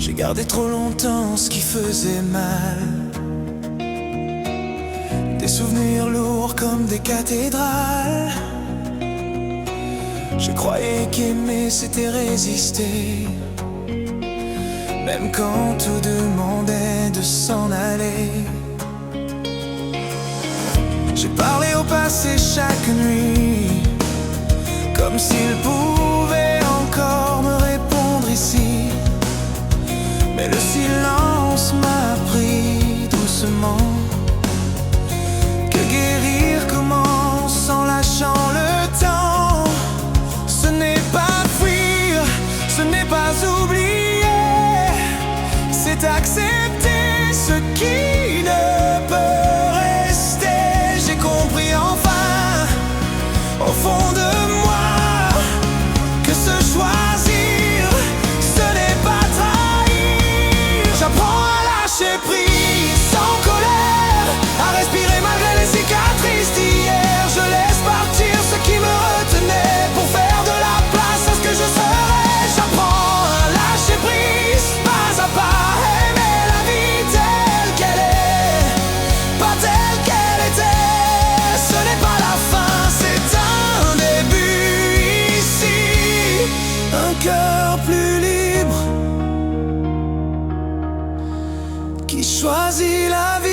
J'ai gardé trop longtemps ce qui faisait mal. Des souvenirs lourds comme des cathédrales. Je croyais qu'aimer c'était résister, même quand tout demandait de s'en aller. J'ai parlé au passé chaque nuit, comme s'il pouvait encore me répondre ici. Mais le silence m'a pris doucement, que guérir commence en lâchant le temps. Ce n'est pas fuir, ce n'est pas oublier, c'est accepter ce qui ne peut rester. J'ai compris enfin, au fond de moi, que se choisir, ce n'est pas trahir. J'apprends à lâcher prise sans colère, à respirer malgré les cicatrices d'hier. Je laisse partir ce qui me retenait pour faire de la place à ce que je serai. J'apprends à lâcher prise, pas à pas, aimer la vie telle qu'elle est, pas telle qu'elle était. Ce n'est pas la fin, c'est un début ici. Un cœur plus libre qui choisit la vie.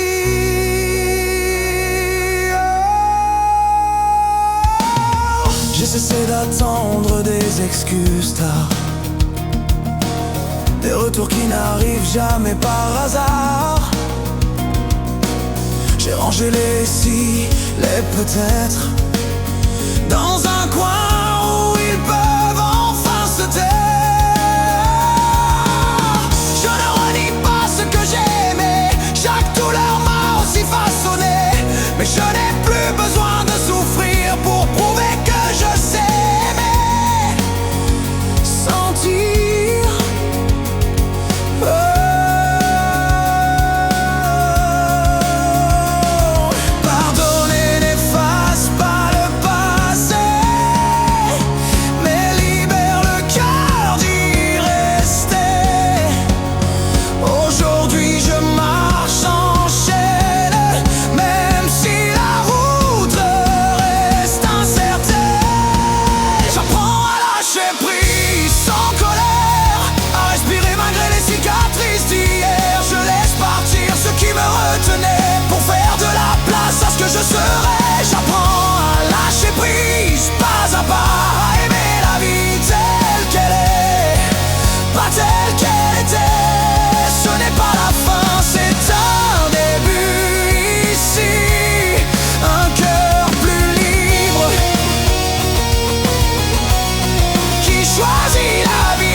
J'ai cessé d'attendre des excuses tard, des retours qui n'arrivent jamais par hasard. J'ai rangé les si, les peut-être, dans un coin où ils peuvent enfin se taire. Je ne renie pas ce que j'aimais, chaque douleur m'a aussi façonné. Mais je n'ai plus besoin de souffrir pour prouver que je sais aimer, sentir. Oh. Pardonner n'efface pas le passé, mais libère le cœur d'y rester. Aujourd'hui je marche en chaîne, même si la route reste incertaine. J'apprends à lâcher prise sans colère, à respirer malgré les cicatrices d'hier. Je laisse partir ce qui me retenait pour faire de la place à ce que je serai. J'apprends à lâcher prise, pas à pas, à aimer la vie telle qu'elle est, pas telle qu'elle était. Ce n'est pas la fin, c'est un début ici. Un cœur plus libre qui choisit la vie.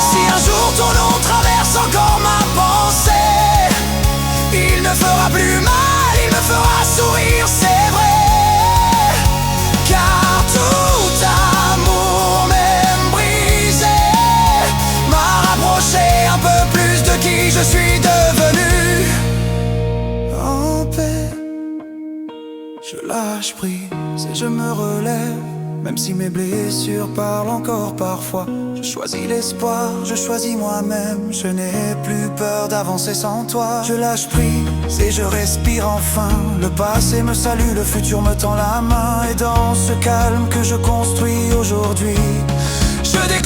Si un jour ton nom traverse encore ma pensée, il ne fera plus mal, il me fera sourire, c'est vrai. Car tout amour, même brisé, m'a rapproché un peu plus de qui je suis devenu. En paix, je lâche prise et je me relève, même si mes blessures parlent encore parfois. Je choisis l'espoir, je choisis moi-même. Je n'ai plus peur d'avancer sans toi. Je lâche prise et je respire enfin. Le passé me salue, le futur me tend la main. Et dans ce calme que je construis aujourd'hui, je découvre